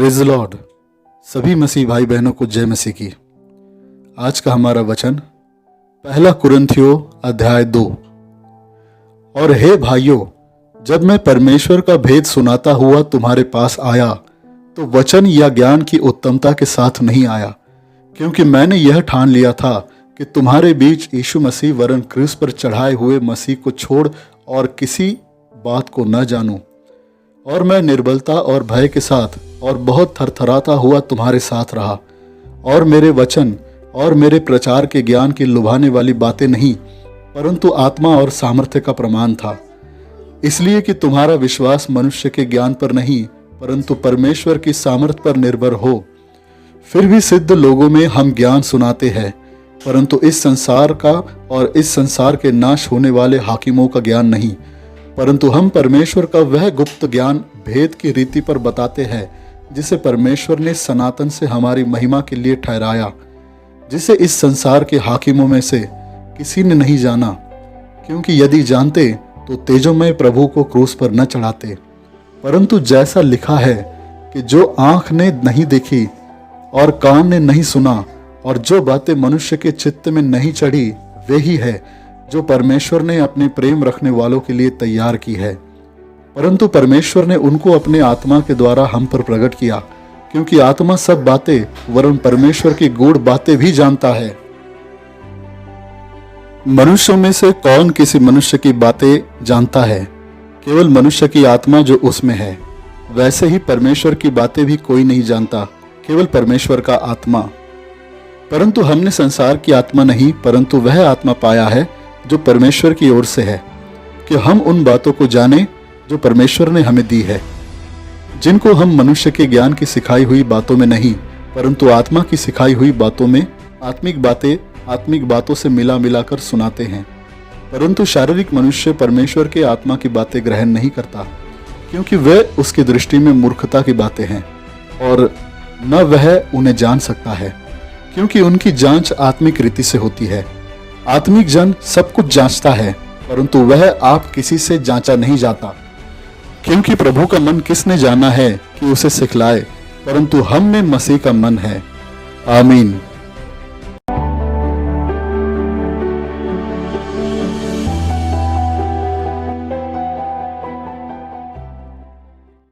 Praise the Lord. सभी मसीह भाई बहनों को जय मसीह की। आज का हमारा वचन पहला कुरिन्थियों अध्याय 2। और हे भाइयों, जब मैं परमेश्वर का भेद सुनाता हुआ तुम्हारे पास आया तो वचन या ज्ञान की उत्तमता के साथ नहीं आया, क्योंकि मैंने यह ठान लिया था कि तुम्हारे बीच यीशु मसीह वरन क्रूस पर चढ़ाए हुए मसीह को छोड़ और किसी बात को न जानूं। और मैं निर्बलता और भय के साथ और बहुत थरथराता हुआ तुम्हारे साथ रहा, और मेरे वचन और मेरे प्रचार के ज्ञान की लुभाने वाली बातें नहीं, परंतु आत्मा और सामर्थ्य का प्रमाण था, इसलिए कि तुम्हारा विश्वास मनुष्य के ज्ञान पर नहीं परंतु परमेश्वर की सामर्थ्य पर निर्भर हो। फिर भी सिद्ध लोगों में हम ज्ञान सुनाते हैं, परंतु इस संसार का और इस संसार के नाश होने वाले हाकिमों का ज्ञान नहीं, परंतु हम परमेश्वर का वह गुप्त ज्ञान भेद की रीति पर बताते हैं, जिसे परमेश्वर ने सनातन से हमारी महिमा के लिए ठहराया, जिसे इस संसार के हाकिमों में से किसी ने नहीं जाना, क्योंकि यदि जानते तो तेजोमय प्रभु को क्रूस पर न चढ़ाते। परंतु जैसा लिखा है कि जो आंख ने नहीं देखी और कान ने नहीं सुना और जो बातें मनुष्य के चित्त में नहीं चढ़ी, वे ही है जो परमेश्वर ने अपने प्रेम रखने वालों के लिए तैयार की है। परंतु परमेश्वर ने उनको अपने आत्मा के द्वारा हम पर प्रकट किया, क्योंकि आत्मा सब बातें वरन परमेश्वर की गूढ़ बातें भी जानता है। मनुष्यों में से कौन किसी मनुष्य की बातें जानता है? केवल मनुष्य की आत्मा जो उसमें है। वैसे ही परमेश्वर की बातें भी कोई नहीं जानता, केवल परमेश्वर का आत्मा। परंतु हमने संसार की आत्मा नहीं परंतु वह आत्मा पाया है जो परमेश्वर की ओर से है, कि हम उन बातों को जाने जो परमेश्वर ने हमें दी है, जिनको हम मनुष्य के ज्ञान की सिखाई हुई बातों में नहीं परंतु आत्मा की सिखाई हुई बातों में आत्मिक बातों से मिला मिलाकर सुनाते हैं। परंतु शारीरिक मनुष्य परमेश्वर के आत्मा की बातें ग्रहण नहीं करता, क्योंकि वह उसकी दृष्टि में मूर्खता की बातें हैं और न वह उन्हें जान सकता है, क्योंकि उनकी जांच आत्मिक रीति से होती है। आत्मिक जन सब कुछ जांचता है, परंतु वह आप किसी से जांचा नहीं जाता, क्योंकि प्रभु का मन किसने जाना है कि उसे सिखलाए, परंतु हम में मसीह का मन है। आमीन।